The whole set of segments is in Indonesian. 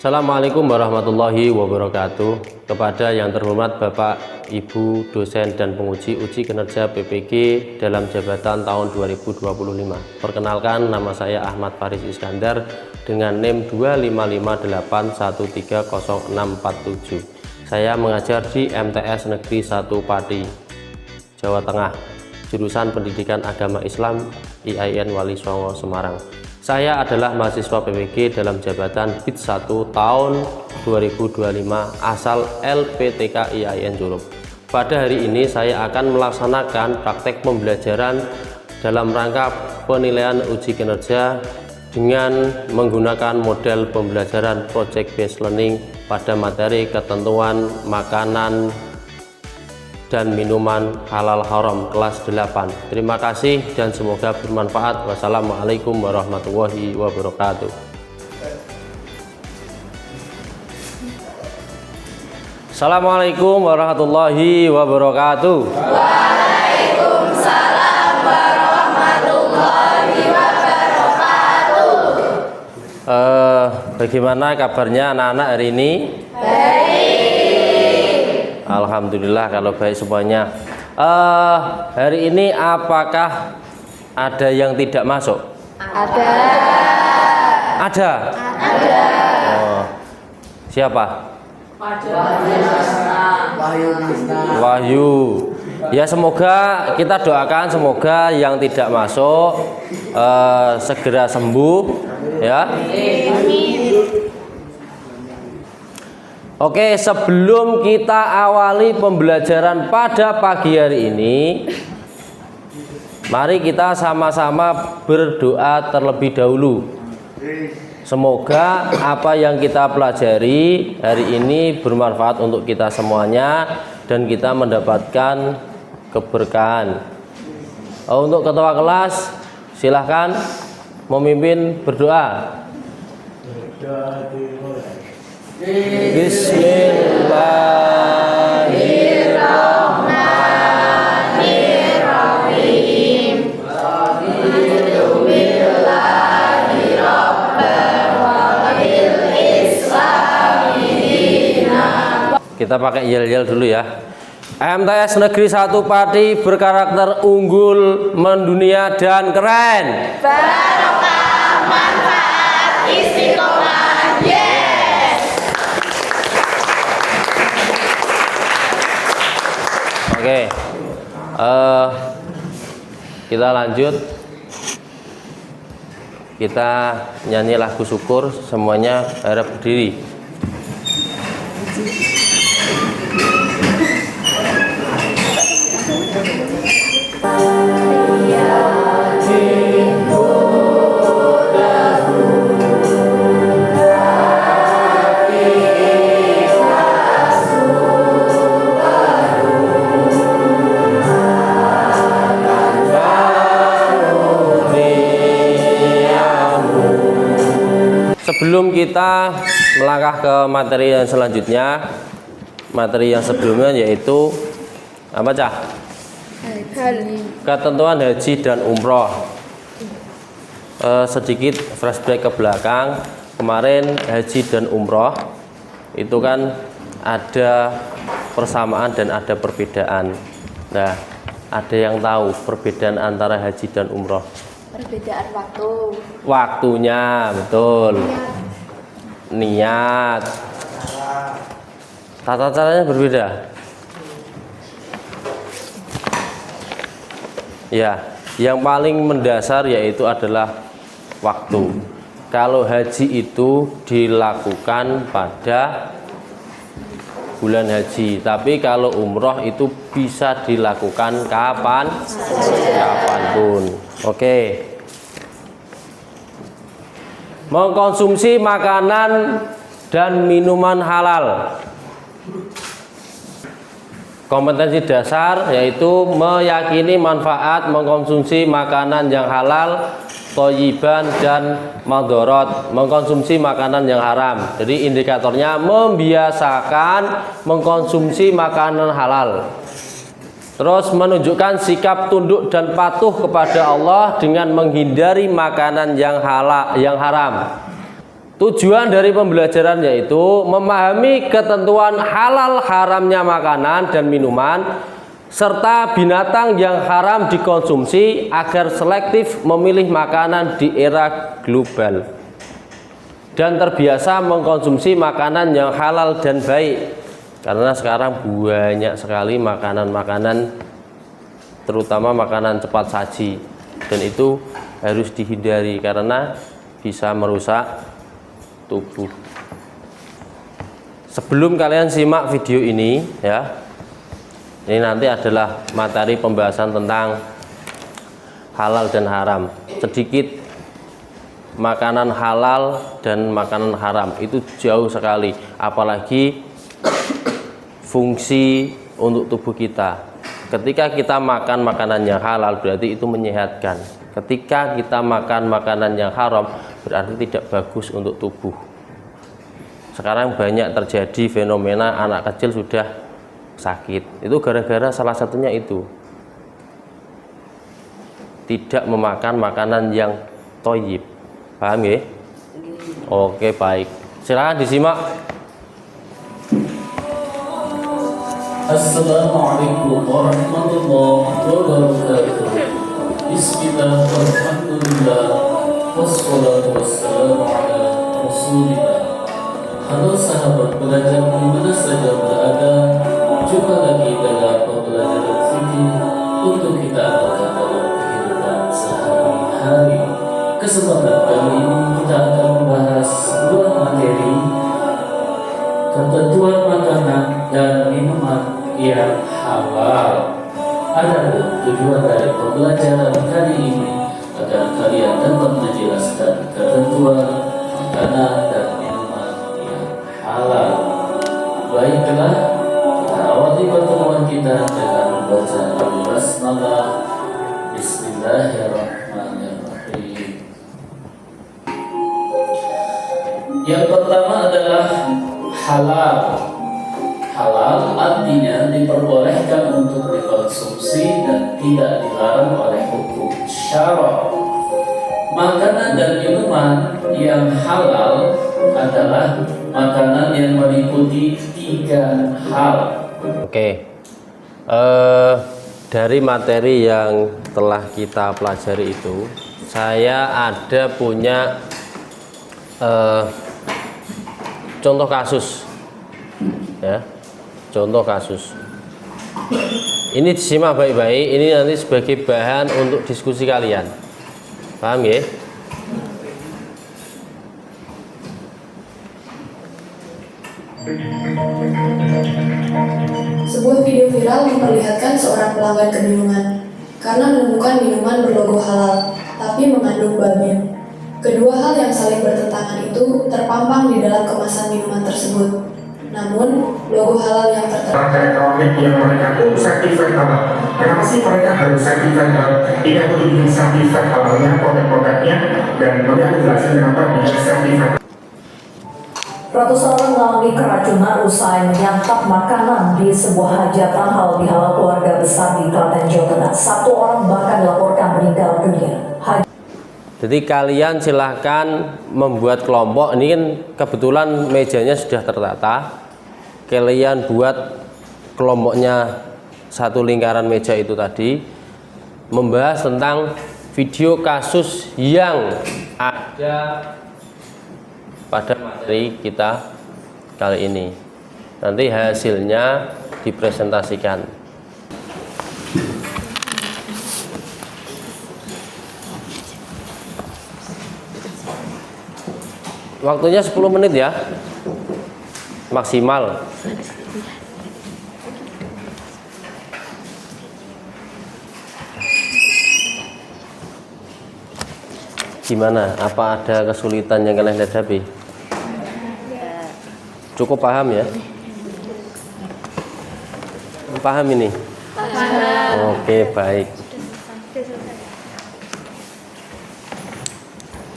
Assalamualaikum warahmatullahi wabarakatuh. Kepada yang terhormat Bapak, Ibu, dosen dan penguji uji kinerja PPG dalam jabatan tahun 2025. Perkenalkan, nama saya Ahmad Faris Iskandar dengan NIM 25581300647. Saya mengajar di MTS Negeri 1 Pati, Jawa Tengah, jurusan Pendidikan Agama Islam IAIN Wali Songo Semarang. Saya adalah mahasiswa PPG dalam jabatan BID 1 tahun 2025 asal LPTK IAIN Curup. Pada hari ini saya akan melaksanakan praktek pembelajaran dalam rangka penilaian uji kinerja dengan menggunakan model pembelajaran project based learning pada materi ketentuan makanan dan minuman halal haram kelas 8. Terima kasih dan semoga bermanfaat. Wassalamualaikum warahmatullahi wabarakatuh. Assalamualaikum warahmatullahi wabarakatuh. Waalaikumsalam warahmatullahi wabarakatuh. Bagaimana kabarnya anak-anak hari ini? Baik. Alhamdulillah kalau baik semuanya. Hari ini apakah ada yang tidak masuk? Ada. Ada? Ada. Oh, siapa? Wahyu. Ya, semoga kita doakan semoga yang tidak masuk segera sembuh ya. Oke, sebelum kita awali pembelajaran pada pagi hari ini, mari kita sama-sama berdoa terlebih dahulu. Semoga apa yang kita pelajari hari ini bermanfaat untuk kita semuanya dan kita mendapatkan keberkahan. Untuk ketua kelas, silahkan memimpin berdoa. Bismillahirrahmanirrahim. Kita pakai yel-yel dulu ya. MTS Negeri 1 Pati berkarakter unggul, mendunia dan keren. Barokah, manfaat, istiqomah. Yes. Oke, kita lanjut. Kita nyanyi lagu syukur, semuanya harap berdiri. Sebelum kita melangkah ke materi yang selanjutnya, materi yang sebelumnya yaitu apa, Cah? Ketentuan haji dan umroh. Sedikit flashback ke belakang. Kemarin haji dan umroh itu kan ada persamaan dan ada perbedaan. Nah, ada yang tahu perbedaan antara haji dan umroh? Perbedaan waktu. Waktunya, betul. Niat. Tata caranya berbeda. Ya, yang paling mendasar yaitu adalah waktu. Kalau haji itu dilakukan pada bulan haji, tapi kalau umroh itu bisa dilakukan kapanpun. Oke. Mengkonsumsi makanan dan minuman halal. Kompetensi dasar yaitu meyakini manfaat mengkonsumsi makanan yang halal, thayyiban dan madharat, mengkonsumsi makanan yang haram. Jadi indikatornya membiasakan mengkonsumsi makanan halal. Terus menunjukkan sikap tunduk dan patuh kepada Allah dengan menghindari makanan yang halal, yang haram. Tujuan dari pembelajaran yaitu memahami ketentuan halal haramnya makanan dan minuman serta binatang yang haram dikonsumsi agar selektif memilih makanan di era global dan terbiasa mengkonsumsi makanan yang halal dan baik, karena sekarang banyak sekali makanan-makanan, terutama makanan cepat saji, dan itu harus dihindari karena bisa merusak tubuh. Sebelum kalian simak video ini ya, ini nanti adalah materi pembahasan tentang halal dan haram. Sedikit makanan halal dan makanan haram itu jauh sekali, apalagi fungsi untuk tubuh kita. Ketika kita makan makanan yang halal berarti itu menyehatkan. Ketika kita makan makanan yang haram berarti tidak bagus untuk tubuh. Sekarang banyak terjadi fenomena anak kecil sudah sakit. Itu gara-gara salah satunya itu tidak memakan makanan yang thayyib. Paham ya? Oke, baik. Silakan disimak. Assalamualaikum warahmatullahi wabarakatuh. Bismillah, walhamdulillah, wassalatu wassalamu ala rasulillah. Halo sahabat belajar dimana saja berada, jumpa lagi dalam pembelajaran fikih untuk kita amalkan dalam kehidupan sehari-hari. Kesempatan kali ini kita akan membahas sebuah materi ketentuan makanan dan minuman yang halal. Adapun tujuan dari pembelajaran kali ini agar kalian dapat menjelaskan ketentuan makanan dan minuman yang halal. Baiklah, kita awali pertemuan kita dengan membaca al-basmalah. Bismillahirrahmanirrahim. Yang pertama adalah halal. Halal artinya diperbolehkan untuk dikonsumsi dan tidak dilarang oleh hukum syara'. Makanan dan minuman yang halal adalah makanan yang meliputi 3 hal. Oke. Dari materi yang telah kita pelajari itu, saya ada punya contoh kasus ya, contoh kasus ini disimak baik-baik, ini nanti sebagai bahan untuk diskusi kalian, paham ya? Sebuah video viral memperlihatkan seorang pelanggan kebingungan karena menemukan minuman berlogo halal tapi mengandung babi. Kedua hal yang saling bertentangan itu terpampang di dalam kemasan minuman tersebut. Namun, logo halal yang tertera elektronik yang mereka pun sertifikat halal. Kenapa sih mereka harus sertifikat halal? Ini aku bikin sertifikat halalnya, produk-produknya, dan nanti aku jelasin kenapa dia sertifikat. Ratusan orang mengalami keracunan usai menyantap makanan di sebuah hajatan halal bihalal keluarga besar di Klaten, Jawa Tengah. 1 orang bahkan dilaporkan meninggal dunia. Jadi kalian silahkan membuat kelompok. Ini kan kebetulan mejanya sudah tertata. Kalian buat kelompoknya satu lingkaran meja itu tadi, membahas tentang video kasus yang ada pada materi kita kali ini. Nanti hasilnya dipresentasikan. Waktunya 10 menit ya, maksimal. Gimana? Apa ada kesulitan yang kalian hadapi? Cukup paham ya? Paham ini? Paham. Oke, baik.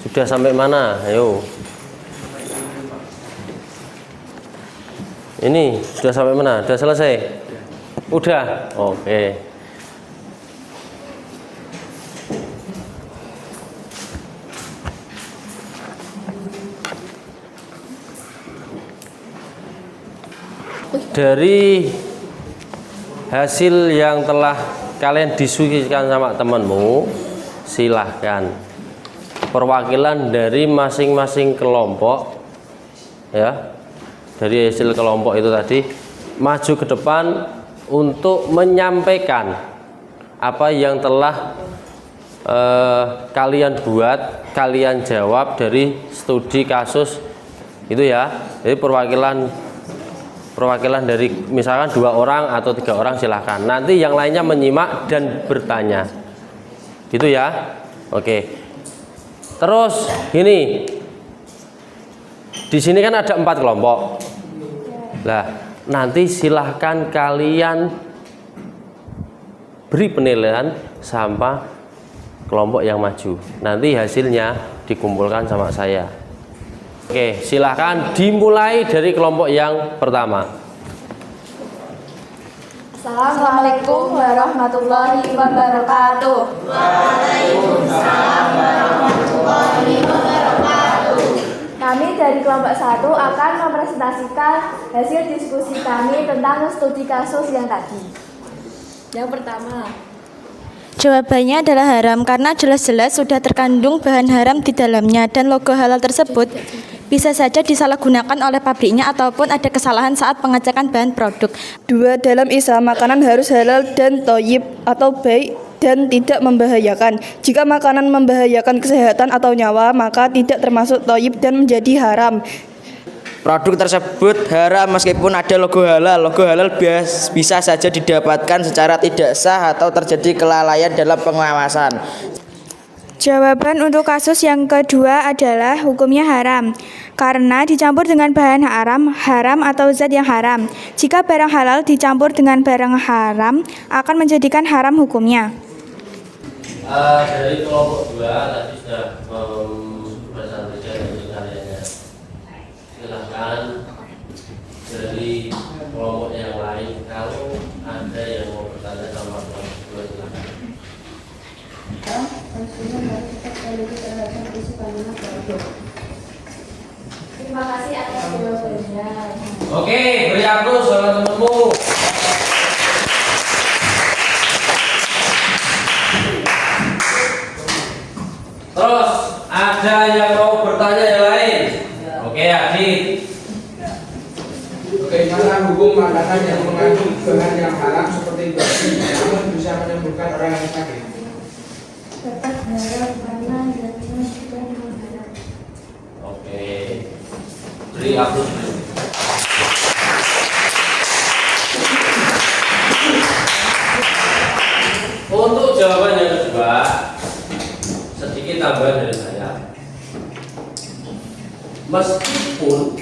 Sudah sampai mana? Ayo. Ini sudah sampai mana? Sudah selesai? Udah? Oke. dari hasil yang telah kalian diskusikan sama temanmu, silahkan perwakilan dari masing-masing kelompok, ya, dari hasil kelompok itu tadi maju ke depan untuk menyampaikan apa yang telah kalian buat, kalian jawab dari studi kasus itu ya. Jadi perwakilan dari misalkan 2 orang atau 3 orang silahkan. Nanti yang lainnya menyimak dan bertanya. Gitu ya. Oke. Terus gini. Di sini kan ada 4 kelompok. Nah, nanti silahkan kalian beri penilaian sama kelompok yang maju. Nanti hasilnya dikumpulkan sama saya. Oke, silahkan dimulai dari kelompok yang pertama. Assalamualaikum warahmatullahi wabarakatuh. Waalaikumsalam warahmatullahi wabarakatuh. Kami dari kelompok 1 akan mempresentasikan hasil diskusi kami tentang studi kasus yang tadi. Yang pertama, jawabannya adalah haram karena jelas-jelas sudah terkandung bahan haram di dalamnya dan logo halal tersebut bisa saja disalahgunakan oleh pabriknya ataupun ada kesalahan saat pengecekan bahan produk. 2. Dalam Islam, makanan harus halal dan thayyib atau baik dan tidak membahayakan. Jika makanan membahayakan kesehatan atau nyawa, maka tidak termasuk thayyib dan menjadi haram. Produk tersebut haram meskipun ada logo halal. Logo halal bisa saja didapatkan secara tidak sah atau terjadi kelalaian dalam pengawasan. Jawaban untuk kasus yang kedua adalah hukumnya haram karena dicampur dengan bahan haram atau zat yang haram. Jika barang halal dicampur dengan barang haram akan menjadikan haram hukumnya. Dari kelompok 2 tadi sudah mempresentasikan karyanya. Silahkan dari kelompok yang lain kalau ada yang mau bertanya sama kelompok 2 silahkan. terima kasih atas jawabannya. Oke, beri aplaus sama temanmu. Terus ada yang mau bertanya yang lain? Oke, Adit. Bagaimana hukum makanan yang mengandung bahan yang haram seperti babi namun bisa menimbulkan orang yang sakit? Tetap haram karena zatnya sudah haram. Oke, beri aplaus. Untuk jawaban yang kedua, sedikit tambahan dari saya. Meskipun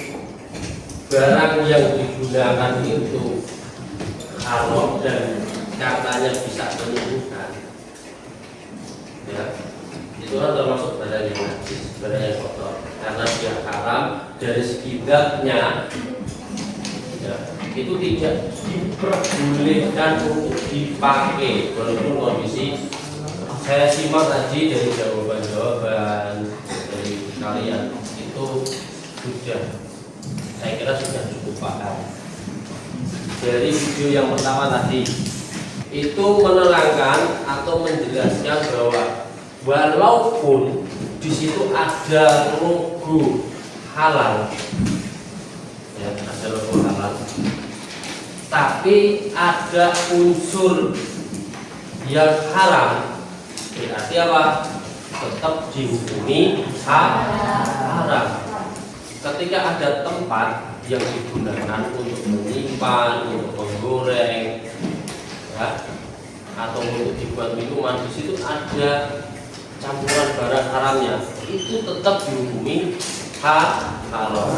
barang yang digunakan itu haram dan katanya bisa menyembuhkan, ya, itu kan termasuk barang yang najis, barang yang kotor, karena dia haram dari segi zatnya, ya, itu tidak diperbolehkan untuk dipakai walaupun kondisi. Saya simak tadi dari jawaban-jawaban dari kalian itu sudah, saya kira sudah cukup paham. Dari video yang pertama tadi itu menerangkan atau menjelaskan bahwa walaupun di situ ada logo halal, ya, ada logo halal, tapi ada unsur yang haram. Berarti apa? Tetap dihukumi haram. Ketika ada tempat yang digunakan untuk menyimpan, untuk menggoreng, ya, atau untuk dibuat minuman, di situ ada campuran barang haramnya, itu tetap dihukumi haram.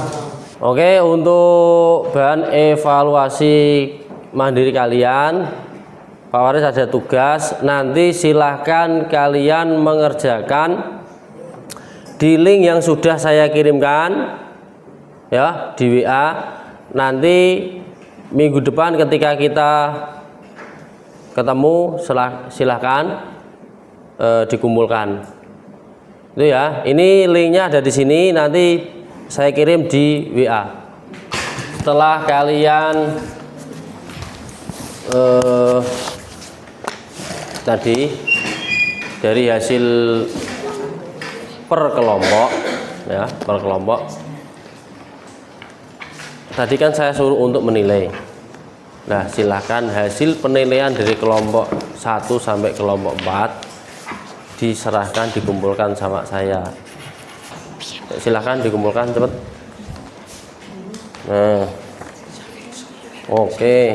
Oke, untuk bahan evaluasi mandiri kalian, Pak Waris ada tugas, nanti silahkan kalian mengerjakan di link yang sudah saya kirimkan, ya, di WA. Nanti minggu depan ketika kita ketemu silahkan dikumpulkan. Itu ya, ini linknya ada di sini, nanti saya kirim di WA. setelah kalian tadi dari hasil per kelompok ya, per kelompok tadi kan saya suruh untuk menilai. Nah, silahkan hasil penilaian dari kelompok 1 sampai kelompok 4 diserahkan, dikumpulkan sama saya. Silahkan dikumpulkan cepat. Nah, oke.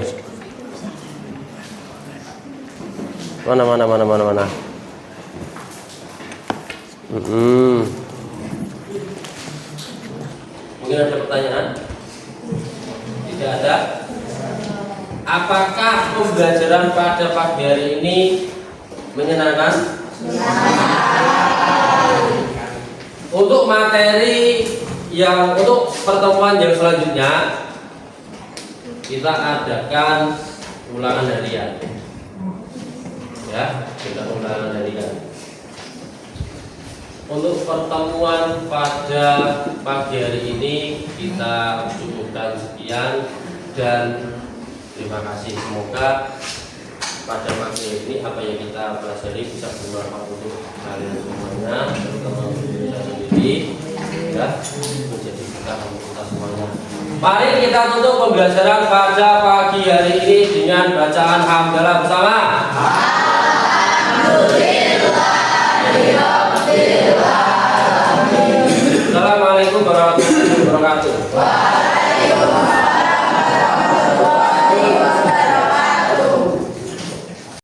Mana. Mungkin ada pertanyaan? Tidak ada. Apakah pembelajaran pada pagi hari ini menyenangkan? Untuk materi yang untuk pertemuan yang selanjutnya kita adakan ulangan harian. Ya, kita ulangan harian. Untuk pertemuan pada pagi hari ini kita cukupkan sekian dan terima kasih. Semoga pada pagi hari ini apa yang kita pelajari bisa bermanfaat untuk kalian semuanya, terutama untuk diri saya sendiri, ya, menjadi berkah untuk kita semuanya. Mari kita tutup pembelajaran pada pagi hari ini dengan bacaan hamdalah bersama.